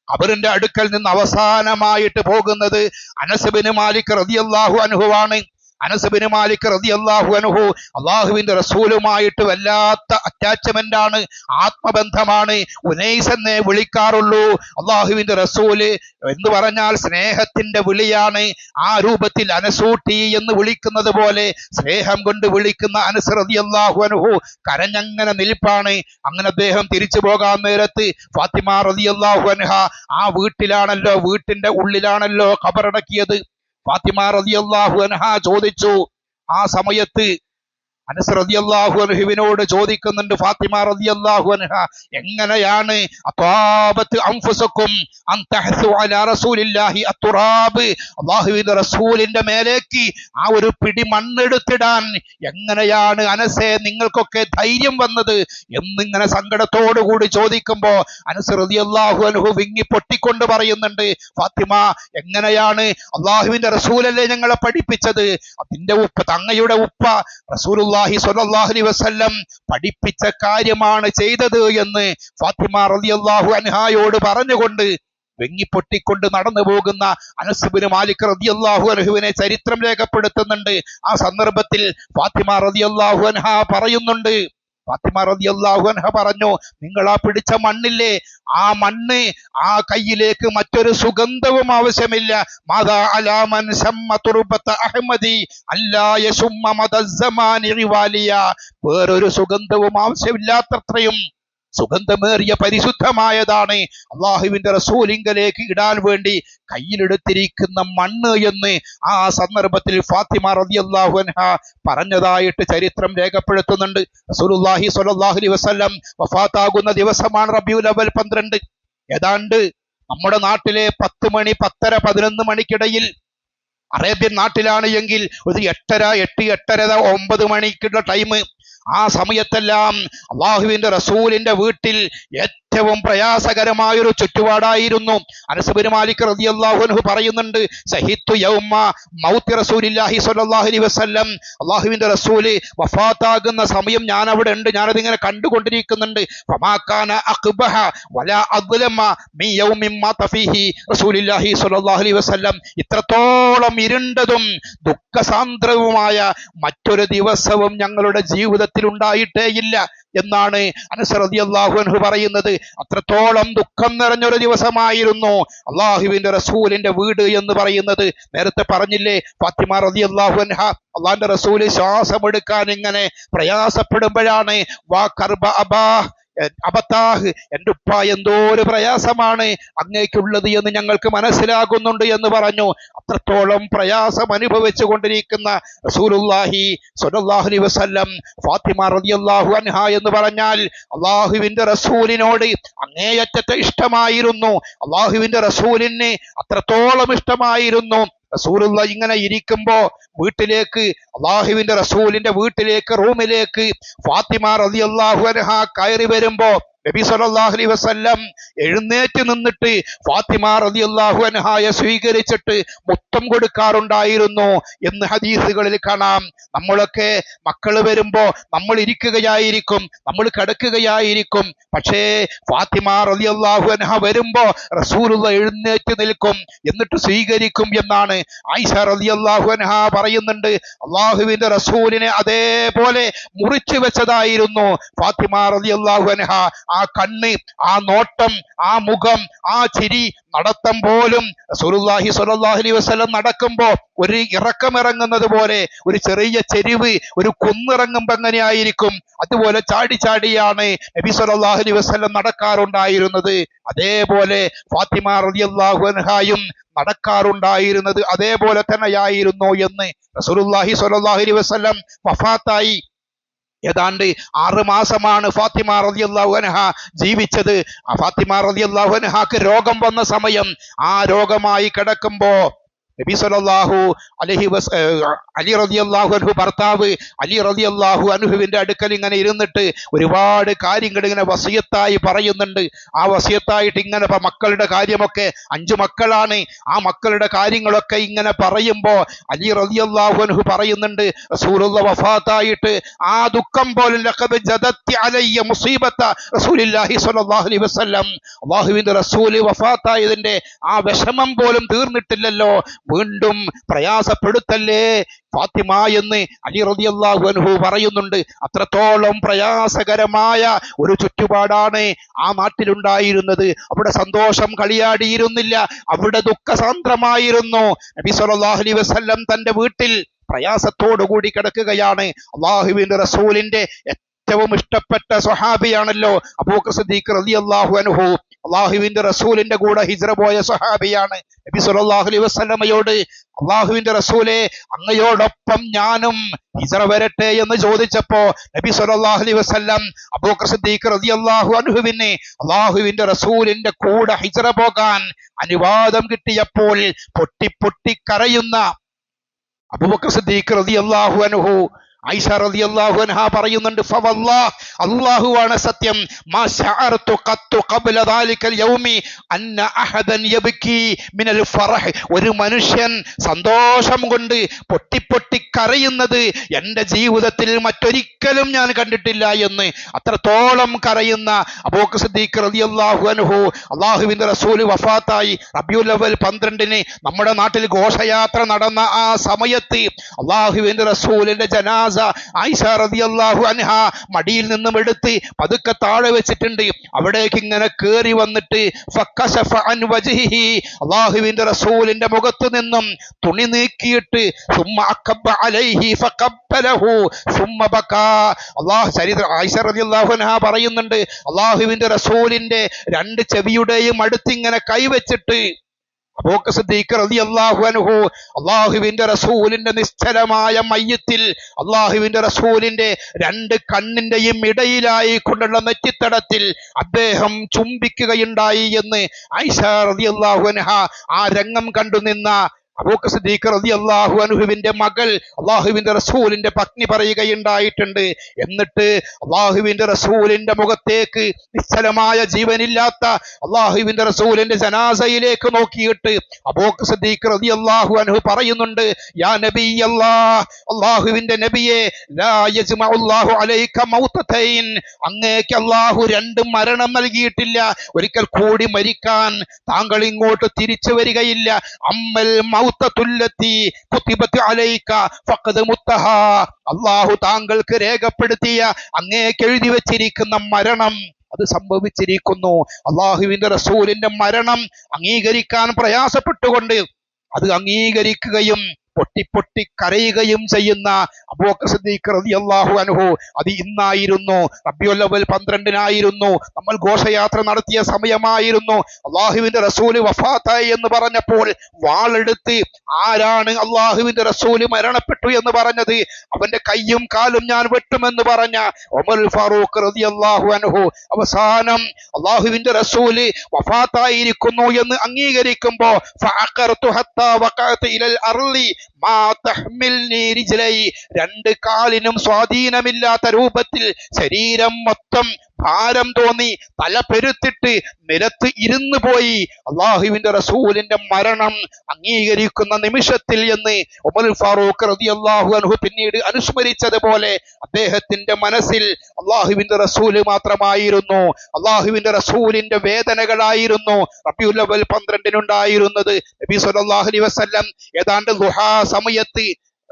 ഖബറിന്റെ അടുക്കൽ നിന്ന് അവസാനമായിട്ട് പോകുന്നത് അനസ് ഇബ്നു മാലിക് റളിയല്ലാഹു അൻഹുവാണ്. അനസ് ഇബ്നു മാലിക് റളിയല്ലാഹു അൻഹു അല്ലാഹുവിന്റെ റസൂലുമായിട്ട് വല്ലാത്ത അറ്റാച്ച്മെന്റ് ആണ്, ആത്മബന്ധമാണ്. ഉനൈസ് എന്നേ വിളിക്കാറുള്ളൂ. അല്ലാഹുവിന്റെ റസൂല് എന്ന് പറഞ്ഞാൽ സ്നേഹത്തിന്റെ വിളിയാണ്. ആ രൂപത്തിൽ അനസൂട്ടി എന്ന് വിളിക്കുന്നത് പോലെ സ്നേഹം കൊണ്ട് വിളിക്കുന്ന അനസ് റളിയല്ലാഹു അൻഹു കരഞ്ഞങ്ങനെ നിൽപ്പാണ്. അങ്ങനെ അദ്ദേഹം തിരിച്ചു പോകാൻ നേരത്ത് ഫാത്തിമ റളിയല്ലാഹു അൻഹ ആ വീട്ടിലാണല്ലോ, വീട്ടിന്റെ ഉള്ളിലാണല്ലോ ഖബറടക്കിയത്. ഫാത്തിമ റളിയല്ലാഹു അൻഹ ചോദിച്ചു, ആ സമയത്ത് അനസ് റളിയല്ലാഹു അൻഹുവിനോട് ചോദിക്കുന്നുണ്ട് ഫാത്തിമ റളിയല്ലാഹു അൻഹ, എങ്ങനെയാണ് അത്വാബത്ത് അൻഫുസകും അൻ തഹസു അലാ റസൂലില്ലാഹി അത്തുറാബ്, അല്ലാഹുവിന്റെ റസൂലിന്റെ മേലേക്ക് ആ ഒരു പിടി മണ്ണെടുത്തിടാൻ എങ്ങനെയാണ് അനസേ നിങ്ങൾക്കൊക്കെ ധൈര്യം വന്നത് എന്നിങ്ങനെ സങ്കടത്തോടു കൂടി ചോദിക്കുമ്പോ അനസ് റളിയല്ലാഹു അൻഹു വിങ്ങി പൊട്ടിക്കൊണ്ട് പറയുന്നുണ്ട്, ഫാത്തിമ എങ്ങനെയാണ്, അല്ലാഹുവിന്റെ റസൂലല്ലേ ഞങ്ങളെ പഠിപ്പിച്ചത്, അതിന്റെ ഉപ്പ, തങ്ങയുടെ ഉപ്പ റസൂലുള്ളാഹി സ്വല്ലല്ലാഹു അലൈഹി വസല്ലം പഠിപ്പിച്ച കാര്യമാണ് ചെയ്തത് എന്ന് ഫാത്തിമ റളിയല്ലാഹു അൻഹയോട് പറഞ്ഞുകൊണ്ട് വെങ്ങിപ്പൊട്ടിക്കൊണ്ട് നടന്നു പോകുന്ന അനസ് ഇബ്നു മാലിക് റളിയല്ലാഹു അൻഹുവിനെ ചരിത്രം രേഖപ്പെടുത്തുന്നുണ്ട്. ആ സന്ദർഭത്തിൽ ഫാത്തിമ റളിയല്ലാഹു അൻഹ പറയുന്നുണ്ട്, ഫാത്തിമ റളിയല്ലാഹു അൻഹ പറഞ്ഞു, നിങ്ങൾ ആ പിടിച്ച മണ്ണില്ലേ, ആ മണ്ണ്, ആ കയ്യിലേക്ക് മറ്റൊരു സുഗന്ധവും ആവശ്യമില്ല. മാദാ അലാ മൻ ശമ്മ തുർബത അഹ്മദി അല്ലാ യശുമ്മ മദസ്സമാനി റിവാലിയ. വേറൊരു സുഗന്ധവും ആവശ്യമില്ലാത്തത്രയും സുഗന്ധമേറിയ പരിശുദ്ധമായതാണ് അല്ലാഹുവിന്റെ റസൂലിങ്കലേക്ക് ഇടാൻ വേണ്ടി കയ്യിലെടുത്തിരിക്കുന്ന മണ്ണ് എന്ന് ആ സന്ദർഭത്തിൽ ഫാത്തിമ റളിയല്ലാഹു അൻഹ പറഞ്ഞതായിട്ട് ചരിത്രം രേഖപ്പെടുത്തുന്നുണ്ട്. റസൂലുള്ളാഹി സ്വല്ലല്ലാഹു അലൈഹി വസല്ലം വഫാത്താകുന്ന ദിവസമാണ് റബീഉൽ അവ്വൽ 12. ഏതാണ്ട് നമ്മുടെ നാട്ടിലെ 10 മണി, 10:30, 11 മണിക്കിടയിൽ, അറേബ്യൻ നാട്ടിലാണ് എങ്കിൽ ഒരു 8:30, 8:30, 9 മണിക്കുള്ള ടൈം. ആ സമയത്തെല്ലാം അല്ലാഹുവിന്റെ റസൂലിന്റെ വീട്ടിൽ ഏറ്റവും പ്രയാസകരമായൊരു ചുറ്റുപാടായിരുന്നു. അനസ് ഇബ്നു മാലിക് റളിയല്ലാഹു അൻഹു പറയുന്നുണ്ട്, ശഹീദു യൗമ മൗത്തി റസൂലില്ലാഹി സ്വല്ലല്ലാഹു അലൈഹി വസല്ലം, അല്ലാഹുവിന്റെ റസൂല് വഫാത്താകുന്ന സമയം ഞാൻ അവിടെ ഉണ്ട്, ഞാനതിങ്ങനെ കണ്ടുകൊണ്ടിരിക്കുന്നുണ്ട്. ഫമാ കാന അഖ്ബഹ വലാ അദ്ലമ മിൻ യൗമിൻ മാത ഫീഹി റസൂലില്ലാഹി സ്വല്ലല്ലാഹു അലൈഹി വസല്ലം. ഇത്രത്തോളം ഇരുണ്ടതും ദുഃഖസാന്ദ്രവുമായ മറ്റൊരു ദിവസവും ഞങ്ങളുടെ ജീവിതത്തിൽ ഉണ്ടായിട്ടേയില്ല എന്നാണ് അനസ് റളിയല്ലാഹു അൻഹു പറയുന്നത്. അത്രത്തോളം ദുഃഖം നിറഞ്ഞൊരു ദിവസമായിരുന്നു അല്ലാഹുവിന്റെ റസൂലിന്റെ വീട് എന്ന് പറയുന്നത്. നേരത്തെ പറഞ്ഞില്ലേ, ഫാത്തിമ റളിയല്ലാഹു അൻഹ അല്ലാഹുവിന്റെ റസൂല് ശ്വാസമെടുക്കാൻ ഇങ്ങനെ പ്രയാസപ്പെടുമ്പോഴാണ് വാ കർബ അബാ അബത്താഹ്, എൻ്റെ ഉപ്പ എന്തോ ഒരു പ്രയാസമാണ് അങ്ങേക്കുള്ളത് എന്ന് ഞങ്ങൾക്ക് മനസ്സിലാകുന്നുണ്ട് എന്ന് പറഞ്ഞു. അത്രത്തോളം പ്രയാസം അനുഭവിച്ചു കൊണ്ടിരിക്കുന്ന റസൂലുള്ളാഹി സ്വല്ലല്ലാഹു അലൈഹി വസല്ലം ഫാത്തിമ റളിയല്ലാഹു അൻഹ എന്ന് പറഞ്ഞാൽ അല്ലാഹുവിന്റെ റസൂലിനോട് അങ്ങേയറ്റത്തെ ഇഷ്ടമായിരുന്നു. അല്ലാഹുവിന്റെ റസൂലിന് അത്രത്തോളം ഇഷ്ടമായിരുന്നു. റസൂലുള്ള ഇങ്ങനെ ഇരിക്കുമ്പോ വീട്ടിലേക്ക്, അല്ലാഹുവിന്റെ റസൂലിന്റെ വീട്ടിലേക്ക്, റൂമിലേക്ക് ഫാത്തിമ റളിയല്ലാഹു അൻഹ കയറി വരുമ്പോ നബി സല്ലല്ലാഹു അലൈഹി വസല്ലം എഴുന്നേറ്റ് നിന്നിട്ട് ഫാത്തിമ റളിയല്ലാഹു അൻഹായെ സ്വീകരിച്ചിട്ട് മുത്തം കൊടുക്കാറുണ്ടായിരുന്നു എന്ന് ഹദീസുകളിൽ കാണാം. നമ്മളൊക്കെ മക്കള് വരുമ്പോ നമ്മൾ ഇരിക്കുകയായിരിക്കും, നമ്മൾ കിടക്കുകയായിരിക്കും. പക്ഷേ ഫാത്തിമ റളിയല്ലാഹു അൻഹ വരുമ്പോ റസൂലുള്ള എഴുന്നേറ്റ് നിൽക്കും, എന്നിട്ട് സ്വീകരിക്കും എന്നാണ് ആയിഷ റളിയല്ലാഹു അൻഹ പറയുന്നുണ്ട്. അള്ളാഹുവിന്റെ റസൂലിനെ അതേപോലെ മുറിച്ചു വെച്ചതായിരുന്നു ഫാത്തിമ റളിയല്ലാഹു അൻഹ. ആ കണ്ണ്, ആ നോട്ടം, ആ മുഖം, ആ ചിരി, നടത്തം പോലും റസൂലുള്ളാഹി സ്വല്ലല്ലാഹു അലൈഹി വസല്ലം നടക്കുമ്പോ ഒരു ഇറക്കമിറങ്ങുന്നത് പോലെ, ഒരു ചെറിയ ചെരിവ്, ഒരു കുന്നിറങ്ങുമ്പോ എങ്ങനെയായിരിക്കും അതുപോലെ ചാടി ചാടിയാണ് നബി സല്ലല്ലാഹു അലൈഹി വസല്ലം നടക്കാറുണ്ടായിരുന്നത്. അതേപോലെ ഫാത്തിമ റളിയല്ലാഹു അൻഹായും നടക്കാറുണ്ടായിരുന്നത് അതേപോലെ തന്നെയായിരുന്നു എന്ന് റസൂലുള്ളാഹി സ്വല്ലല്ലാഹു അലൈഹി വസല്ലം വഫാത്തായി ഏതാണ്ട് 6 മാസമാണ് ഫാത്തിമ റളിയല്ലാഹു അൻഹ ജീവിച്ചത്. ആ ഫാത്തിമ റളിയല്ലാഹു അൻഹാക്ക് രോഗം വന്ന സമയം, ആ രോഗമായി കിടക്കുമ്പോ നബി സല്ലല്ലാഹു അലൈഹി അലി റളിയല്ലാഹു അൻഹു ഭർത്താവ് അലി റളിയല്ലാഹു അൻഹുവിന്റെ അടുക്കൽ ഇങ്ങനെ ഇരുന്നിട്ട് ഒരുപാട് കാര്യങ്ങൾ ഇങ്ങനെ വസിയത്തായി പറയുന്നുണ്ട്. ആ വസിയത്തായിട്ട് ഇങ്ങനെ മക്കളുടെ കാര്യമൊക്കെ, 5 മക്കളാണ്, ആ മക്കളുടെ കാര്യങ്ങളൊക്കെ ഇങ്ങനെ പറയുമ്പോ അലി റളിയല്ലാഹു അൻഹു പറയുന്നുണ്ട്, റസൂലുള്ളാഹി വഫാത്തായിട്ട് ആ ദുഃഖം പോലെ ലഖദ് ജദത്തി അലയ്യ മുസീബത റസൂലുള്ളാഹി സ്വല്ലല്ലാഹു അലൈഹി വസല്ലം, അല്ലാഹുവിന്റെ റസൂൽ വഫാത്തായതിന്റെ ആ വിഷമം പോലും തീർന്നിട്ടില്ലല്ലോ, വീണ്ടും പ്രയാസപ്പെടുത്തല്ലേ ഫാത്തിമ എന്ന് അലി റളിയല്ലാഹു അൻഹു പറയുന്നുണ്ട്. അത്രത്തോളം പ്രയാസകരമായ ഒരു ചുറ്റുപാടാണ് ആ നാട്ടിലുണ്ടായിരുന്നത്. അവിടെ സന്തോഷം കളിയാടിയിരുന്നില്ല, അവിടെ ദുഃഖസാന്ദ്രമായിരുന്നു. നബി സല്ലല്ലാഹു അലൈഹി വസല്ലം തന്റെ വീട്ടിൽ പ്രയാസത്തോടുകൂടി കിടക്കുകയാണ്. അല്ലാഹുവിന്റെ റസൂലിന്റെ ഏറ്റവും ഇഷ്ടപ്പെട്ട സ്വഹാബിയാണല്ലോ അബൂബക്കർ സിദ്ദീഖ് റളിയല്ലാഹു അൻഹു. അള്ളാഹുവിന്റെ റസൂലിന്റെ കൂടെ ഹിജ്റ പോയ സ്വഹാബിയാണ്. നബി സല്ലല്ലാഹു അലൈഹി വസല്ലമയോട് അള്ളാഹുവിന്റെ റസൂലെ, അങ്ങയോടൊപ്പം ഞാനും ഹിജ്റ വരട്ടെ എന്ന് ചോദിച്ചപ്പോ നബി സല്ലല്ലാഹു അലൈഹി വസല്ലം അബൂബക്കർ സിദ്ദീഖ് റളിയല്ലാഹു അൻഹുവിനെ അള്ളാഹുവിന്റെ റസൂലിന്റെ കൂടെ ഹിജ്റ പോകാൻ അനുവാദം കിട്ടിയപ്പോൾ പൊട്ടി പൊട്ടി കരയുന്ന അബൂബക്കർ സിദ്ദീഖ് റളിയല്ലാഹു അൻഹു ആയിഷ റളിയല്ലാഹു അൻഹ പറയുന്നുണ്ട്, ഫവല്ലാഹ്, അല്ലാഹുവാണ് സത്യം, മാ ശഅർതു ഖത്തു ഖബ്ല ദാലികൽ യൗമി അന്ന അഹദൻ യബ്കി മിനൽ ഫറഹ്, ഒരു മനുഷ്യൻ സന്തോഷം കൊണ്ട് പൊട്ടി കരയുന്നത് എൻ്റെ ജീവിതത്തിൽ മറ്റൊരിക്കലും ഞാൻ കണ്ടിട്ടില്ല എന്ന് അത്രത്തോളം കരയുന്ന അബൂബക്കർ സിദ്ദീഖ് റളിയല്ലാഹു അൻഹു. അല്ലാഹുവിന്റെ റസൂൽ വഫാത്തായി റബീഉൽ അവ്വൽ 12 നമ്മുടെ നാട്ടിൽ ഘോഷയാത്ര നടന്ന ആ സമയത്ത് അല്ലാഹുവിന്റെ റസൂലിന്റെ ജനാസ ആയിഷ റളിയല്ലാഹു അൻഹ മടിയിൽ നിന്നും എടുത്ത് പതുക്കെ താഴെ വെച്ചിട്ടുണ്ട്. അവിടേക്ക് ഇങ്ങനെ കേറി വന്നിട്ട് ഫക്കശഫ അൻ വജ്ഹിഹി, അല്ലാഹുവിന്റെ റസൂലിന്റെ മുഖത്തു നിന്നും തുണി നീക്കിയിട്ട് സുമ്മ അക്കബ അലൈഹി ഫഖബ്ബലഹു സുമ്മ ബകാ. ചരിത്ര ആയിഷ റളിയല്ലാഹു അൻഹ പറയുന്നുണ്ട്, അല്ലാഹുവിന്റെ റസൂലിന്റെ 2 ചെവിയുടെയും അടുത്ത് ഇങ്ങനെ കൈവച്ചിട്ട് അബൂബക്കർ സിദ്ദീഖ് റളിയല്ലാഹു അൻഹു അല്ലാഹുവിന്റെ റസൂലിന്റെ നിശ്ചലമായ മയ്യത്തിൽ അല്ലാഹുവിന്റെ റസൂലിന്റെ 2 കണ്ണിന്റെയും ഇടയിലായി കൊണ്ടുള്ള നെറ്റിത്തടത്തിൽ അദ്ദേഹം ചുംബിക്കുകയുണ്ടായി എന്ന് ആയിഷ റളിയല്ലാഹു അൻഹ ആ രംഗം കണ്ടു നിന്ന അബൂബക്കർ സിദ്ദീഖ് റളിയല്ലാഹു അൻഹുവിന്റെ മകൾ അല്ലാഹുവിന്റെ റസൂലിന്റെ പത്നി പറയുകയുണ്ടായിട്ടുണ്ട്. എന്നിട്ട് അല്ലാഹുവിന്റെ റസൂലിന്റെ മുഖത്തേക്ക് നിശ്ചലമായ ജീവനില്ലാത്ത അല്ലാഹുവിന്റെ റസൂലിന്റെ ജനാസയിലേക്ക് നോക്കിയിട്ട് അബൂബക്കർ സിദ്ദീഖ് റളിയല്ലാഹു അൻഹു പറയുന്നുണ്ട്, യാ നബിയല്ലാഹ്, അല്ലാഹുവിന്റെ നബിയെ, ലാ യജ്മഉല്ലാഹു അലൈക മൗതതൈൻ, അങ്ങേക്ക് അല്ലാഹു 2 മരണം നൽകിയിട്ടില്ല, ഒരിക്കൽ കൂടി മരിക്കാൻ താങ്കൾ ഇങ്ങോട്ട് തിരിച്ചു വരികയില്ല. അമ്മൽ അല്ലാഹു താങ്കൾക്ക് രേഖപ്പെടുത്തിയ, അങ്ങേക്ക് എഴുതി വെച്ചിരിക്കുന്ന മരണം അത് സംഭവിച്ചിരിക്കുന്നു. അല്ലാഹുവിന്റെ റസൂലിന്റെ മരണം അംഗീകരിക്കാൻ പ്രയാസപ്പെട്ടുകൊണ്ട് അത് അംഗീകരിക്കുകയും പൊട്ടി കരയുകയും ചെയ്യുന്ന അബൂബക്കർ സിദ്ദീഖ് റളിയല്ലാഹു അൻഹു. അത് ഇന്നായിരുന്നു, റബീഉൽ അവ്വൽ 12 നമ്മൾ ഘോഷയാത്ര നടത്തിയ സമയമായിരുന്നു. അല്ലാഹുവിന്റെ റസൂല് വഫാത്തായി എന്ന് പറഞ്ഞപ്പോൾ വാളെടുത്ത് ആരാണ് അല്ലാഹുവിന്റെ റസൂല് മരണപ്പെട്ടു എന്ന് പറഞ്ഞത്, അവന്റെ കൈയും കാലും ഞാൻ വെട്ടുമെന്ന് പറഞ്ഞ ഉമർ ഫാറൂഖ് റളിയല്ലാഹു അൻഹു അവസാനം അല്ലാഹുവിന്റെ റസൂല് വഫാത്തായിരിക്കുന്നു എന്ന് അംഗീകരിക്കുമ്പോ ഫഅഖറതു ഹത്താ വഖഅതു ഇലൽ അർളി മാ തഹ്മിൽനി റിജ്ലൈ, 2 കാലിനും സ്വാധീനമില്ലാത്ത രൂപത്തിൽ ശരീരം മൊത്തം ഭാരം തോന്നി, തല പെരുത്തിട്ട് നിലത്ത് ഇരുന്നു പോയി. അള്ളാഹുവിന്റെ റസൂലിന്റെ മരണം അംഗീകരിക്കുന്ന നിമിഷത്തിൽ എന്ന് ഉമർ ഫാറൂഖ് റളിയല്ലാഹു അൻഹു പിന്നീട് അനുസ്മരിച്ചതുപോലെ അദ്ദേഹത്തിന്റെ മനസ്സിൽ അള്ളാഹുവിന്റെ റസൂല് മാത്രമായിരുന്നു, അള്ളാഹുവിന്റെ റസൂലിന്റെ വേദനകളായിരുന്നു റബീഉൽ അവ്വൽ 12 നബി സല്ലല്ലാഹു അലൈഹി വസല്ലം ഏതാണ്ട് ദുഹാ സമയത്ത്,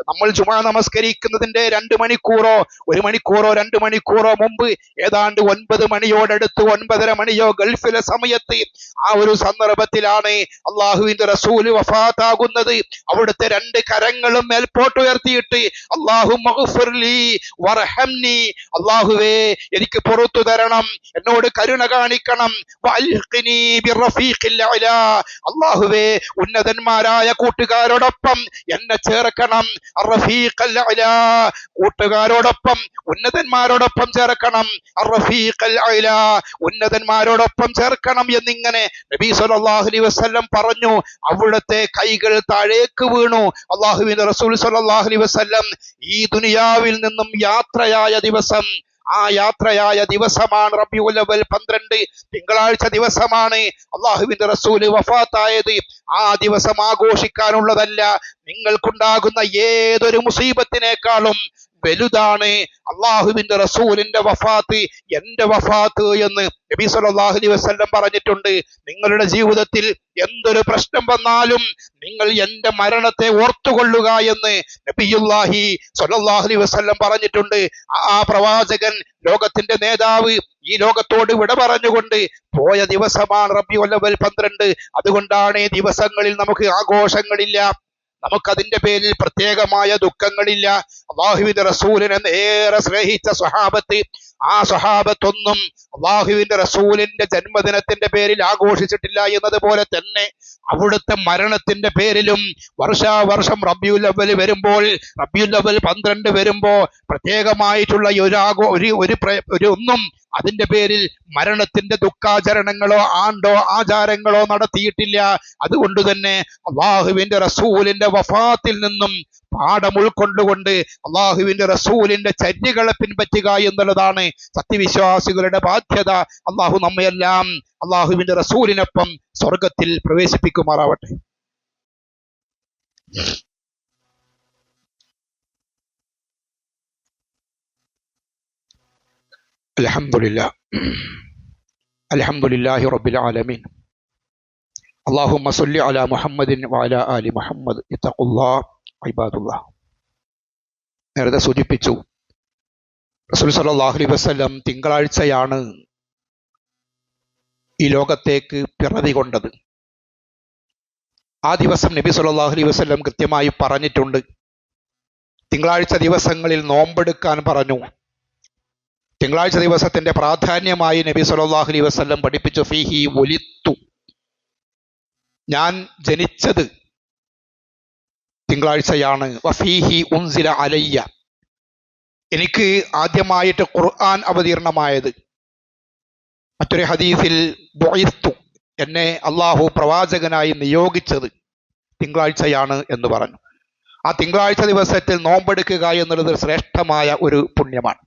നമ്മൾ ജുമാ നമസ്കരിക്കുന്നതിന്റെ 2 മണിക്കൂറോ 1 മണിക്കൂറോ 2 മണിക്കൂറോ മുമ്പ്, ഏതാണ്ട് 9 മണിയോടടുത്ത് 9:30 മണിയോ ഗൾഫിലെ സമയത്ത്, ആ ഒരു സന്ദർഭത്തിലാണ് അള്ളാഹുവിന്റെ റസൂല് വഫാത്താകുന്നത്. അവിടുത്തെ 2 കരങ്ങളും മേൽപോട്ടുയർത്തിയിട്ട് അള്ളാഹുവേ എനിക്ക് പുറത്തു തരണം, എന്നോട് കരുണ കാണിക്കണം, അള്ളാഹുവേ ഉന്നതന്മാരായ കൂട്ടുകാരോടൊപ്പം എന്നെ ചേർക്കണം, കൂട്ടുകാരോടൊപ്പം ഉന്നതന്മാരോടൊപ്പം ചേർക്കണം, ഉന്നതന്മാരോടൊപ്പം ചേർക്കണം എന്നിങ്ങനെ നബി സല്ലല്ലാഹു അലൈഹി വസല്ലം പറഞ്ഞു. അവിടുത്തെ കൈകൾ താഴേക്ക് വീണു. അള്ളാഹുവിന്റെ റസൂൽ സല്ലല്ലാഹു അലൈഹി വസല്ലം ഈ ദുനിയാവിൽ നിന്നും യാത്രയായ ദിവസം, ആ യാത്രയായ ദിവസമാണ് റബീഉൽ അവ്വൽ 12, തിങ്കളാഴ്ച ദിവസമാണ് അള്ളാഹുവിന്റെ റസൂല് വഫാത്തായത്. ആ ദിവസം ആഘോഷിക്കാനുള്ളതല്ല. നിങ്ങൾക്കുണ്ടാകുന്ന ഏതൊരു മുസീബത്തിനേക്കാളും വലുതാണ് അള്ളാഹുവിന്റെ റസൂലിന്റെ വഫാത്ത്, എന്റെ വഫാത്ത് എന്ന് നബി സല്ലല്ലാഹു അലൈഹി വസല്ലം പറഞ്ഞിട്ടുണ്ട്. നിങ്ങളുടെ ജീവിതത്തിൽ എന്തൊരു പ്രശ്നം വന്നാലും നിങ്ങൾ എന്റെ മരണത്തെ ഓർത്തുകൊള്ളുക എന്ന് നബിയുല്ലാഹി സ്വല്ലല്ലാഹു അലൈഹി വസല്ലം പറഞ്ഞിട്ടുണ്ട്. ആ പ്രവാചകൻ, ലോകത്തിന്റെ നേതാവ്, ഈ ലോകത്തോട് വിട പറഞ്ഞുകൊണ്ട് പോയ ദിവസമാണ് റബീഉൽ അവ്വൽ 12. അതുകൊണ്ടാണ് ഈ ദിവസങ്ങളിൽ നമുക്ക് ആഘോഷങ്ങളില്ല, നമുക്കതിന്റെ പേരിൽ പ്രത്യേകമായ ദുഃഖങ്ങളില്ല. അള്ളാഹുവിന്റെ റസൂലിനെ ഏറെ സ്നേഹിച്ച സ്വഹാബത്ത്, ആ സ്വഹാബത്തൊന്നും അള്ളാഹുവിന്റെ റസൂലിന്റെ ജന്മദിനത്തിന്റെ പേരിൽ ആഘോഷിച്ചിട്ടില്ല എന്നതുപോലെ തന്നെ അവിടുത്തെ മരണത്തിന്റെ പേരിലും വർഷാവർഷം റബീഉൽ അവ്വൽ വരുമ്പോൾ, റബീഉൽ അവ്വൽ 12 വരുമ്പോ പ്രത്യേകമായിട്ടുള്ള ഒന്നും അതിന്റെ പേരിൽ മരണത്തിന്റെ ദുഃഖാചരണങ്ങളോ ആണ്ടോ ആചാരങ്ങളോ നടത്തിയിട്ടില്ല. അതുകൊണ്ട് തന്നെ അള്ളാഹുവിന്റെ റസൂലിന്റെ വഫാത്തിൽ നിന്നും പാഠം ഉൾക്കൊണ്ടുകൊണ്ട് അള്ളാഹുവിന്റെ റസൂലിന്റെ ചര്യകളെ പിൻപറ്റുക എന്നുള്ളതാണ് സത്യവിശ്വാസികളുടെ ബാധ്യത. അള്ളാഹു നമ്മയെല്ലാം അള്ളാഹുവിന്റെ റസൂലിനൊപ്പം സ്വർഗത്തിൽ പ്രവേശിപ്പിക്കുമാറാവട്ടെ. അൽഹംദുലില്ലാഹി റബ്ബിൽ ആലമീൻ. അല്ലാഹുമ്മ സ്വല്ലി അലാ മുഹമ്മദിൻ വഅലാ ആലി മുഹമ്മദ്. ഇത്തഖുല്ലാഹ് ഇബാദുല്ലാഹ്. നേരത്തെ സൂചിപ്പിച്ചു, റസൂൽ സല്ലല്ലാഹു അലൈഹി വസല്ലം തിങ്കളാഴ്ചയാണ് ഈ ലോകത്തേക്ക് പിറവി കൊണ്ടത്. ആ ദിവസം നബി സല്ലല്ലാഹു അലൈഹി വസല്ലം കൃത്യമായി പറഞ്ഞിട്ടുണ്ട്. തിങ്കളാഴ്ച ദിവസങ്ങളിൽ നോമ്പെടുക്കാൻ പറഞ്ഞു. തിങ്കളാഴ്ച ദിവസത്തിന്റെ പ്രാധാന്യമായി നബി സല്ലല്ലാഹു അലൈഹി വസല്ലം പഠിപ്പിച്ചു, ഫീഹി വുലിത്തു, ഞാൻ ജനിച്ചത് തിങ്കളാഴ്ചയാണ്. വഫീഹി ഉൻസില അലയ്യ, എനിക്ക് ആദ്യമായിട്ട് ഖുർആൻ അവതീർണമായത്. മറ്റൊരു ഹദീസിൽ ബുഇസ്തു, എന്നെ അള്ളാഹു പ്രവാചകനായി നിയോഗിച്ചത് തിങ്കളാഴ്ചയാണ് എന്ന് പറഞ്ഞു. ആ തിങ്കളാഴ്ച ദിവസത്തിൽ നോമ്പെടുക്കുക എന്നുള്ളത് ശ്രേഷ്ഠമായ ഒരു പുണ്യമാണ്.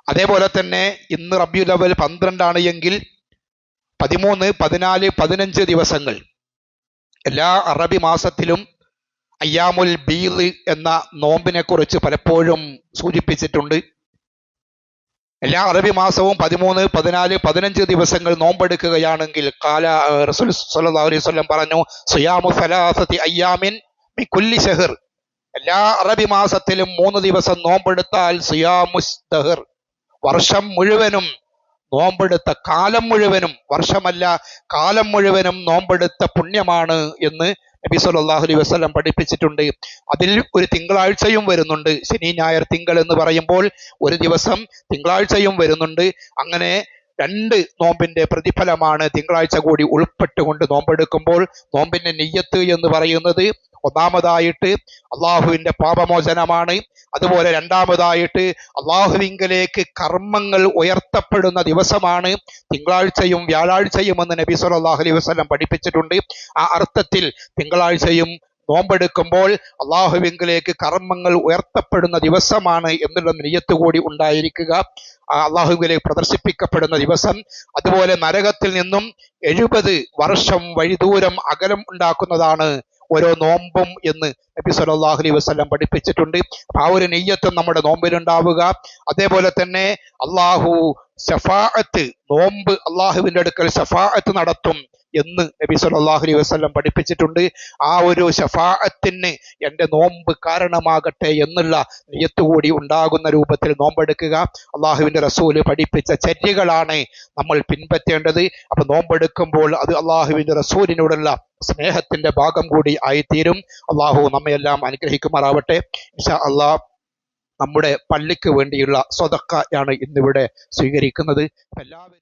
അതേപോലെ തന്നെ ഇന്ന് റബീഉൽ അവ്വൽ 12 എങ്കിൽ 13, 14, 15 ദിവസങ്ങൾ എല്ലാ അറബി മാസത്തിലും അയ്യാമുൽ ബീദ് എന്ന നോമ്പിനെ കുറിച്ച് പലപ്പോഴും സൂചിപ്പിച്ചിട്ടുണ്ട്. എല്ലാ അറബി മാസവും 13, 14, 15 ദിവസങ്ങൾ നോമ്പെടുക്കുകയാണെങ്കിൽ റസൂൽ സ്വല്ലല്ലാഹു അലൈഹി വസല്ലം പറഞ്ഞു, സിയാമു സലാസതി അയ്യാമിൻ മിൻ കുല്ലി ശഹർ, എല്ലാ അറബി മാസത്തിലും 3 ദിവസം നോമ്പെടുത്താൽ സിയാമുസ് ദഹർ, വർഷം മുഴുവനും നോമ്പെടുത്ത, കാലം മുഴുവനും, വർഷമല്ല കാലം മുഴുവനും നോമ്പെടുത്ത പുണ്യമാണ് എന്ന് നബി സല്ലല്ലാഹു അലൈഹി വസല്ലം പഠിപ്പിച്ചിട്ടുണ്ട്. അതിൽ ഒരു തിങ്കളാഴ്ചയും വരുന്നുണ്ട്. ശനി ഞായർ തിങ്കൾ എന്ന് പറയുമ്പോൾ ഒരു ദിവസം തിങ്കളാഴ്ചയും വരുന്നുണ്ട്. അങ്ങനെ 2 നോമ്പിന്റെ പ്രതിഫലമാണ് തിങ്കളാഴ്ച കൂടി ഉൾപ്പെട്ടുകൊണ്ട് നോമ്പെടുക്കുമ്പോൾ. നോമ്പിന്റെ നിയ്യത്ത് എന്ന് പറയുന്നത് ഒന്നാമതായിട്ട് അള്ളാഹുവിന്റെ പാപമോചനമാണ്. അതുപോലെ രണ്ടാമതായിട്ട് അള്ളാഹുവിങ്കലേക്ക് കർമ്മങ്ങൾ ഉയർത്തപ്പെടുന്ന ദിവസമാണ് തിങ്കളാഴ്ചയും വ്യാഴാഴ്ചയും എന്ന് നബി സല്ലല്ലാഹു അലൈഹി വസല്ലം പഠിപ്പിച്ചിട്ടുണ്ട്. ആ അർത്ഥത്തിൽ തിങ്കളാഴ്ചയും നോമ്പെടുക്കുമ്പോൾ അള്ളാഹുവിങ്കിലേക്ക് കർമ്മങ്ങൾ ഉയർത്തപ്പെടുന്ന ദിവസമാണ് എന്നുള്ള നിയ്യത്ത് കൂടി ഉണ്ടായിരിക്കുക. അള്ളാഹുവിലേക്ക് പ്രദർശിപ്പിക്കപ്പെടുന്ന ദിവസം. അതുപോലെ നരകത്തിൽ നിന്നും 70 വർഷം വഴിദൂരം അകലം ഉണ്ടാക്കുന്നതാണ് ഓരോ നോമ്പും എന്ന് നബി സല്ലല്ലാഹു അലൈഹി വസല്ലം പഠിപ്പിച്ചിട്ടുണ്ട്. അപ്പൊ ആ ഒരു നിയ്യത്തും നമ്മുടെ നോമ്പിലുണ്ടാവുക. അതേപോലെ തന്നെ അള്ളാഹു ശഫാഅത്ത്, നോമ്പ് അള്ളാഹുവിന്റെ അടുക്കൽ ശഫാഅത്ത് നടത്തും എന്ന് നബി സല്ലല്ലാഹു അലൈഹി വസല്ലം പഠിപ്പിച്ചിട്ടുണ്ട്. ആ ഒരു ശഫാഅത്തിന് എൻ്റെ നോമ്പ് കാരണമാകട്ടെ എന്നുള്ള നിയ്യത്ത് കൂടി ഉണ്ടാകുന്ന രൂപത്തിൽ നോമ്പെടുക്കുക. അള്ളാഹുവിന്റെ റസൂല് പഠിപ്പിച്ച ചര്യകളാണ് നമ്മൾ പിൻപറ്റേണ്ടത്. അപ്പൊ നോമ്പെടുക്കുമ്പോൾ അത് അള്ളാഹുവിന്റെ റസൂലിനോടുള്ള സ്നേഹത്തിന്റെ ഭാഗം കൂടി ആയിത്തീരും. അള്ളാഹു നമ്മയെല്ലാം അനുഗ്രഹിക്കുമാറാവട്ടെ. ഇൻഷാ അള്ളാഹ് നമ്മുടെ പള്ളിക്ക് വേണ്ടിയുള്ള സ്വതക്ക ആണ് ഇന്നിവിടെ സ്വീകരിക്കുന്നത്. എല്ലാവരും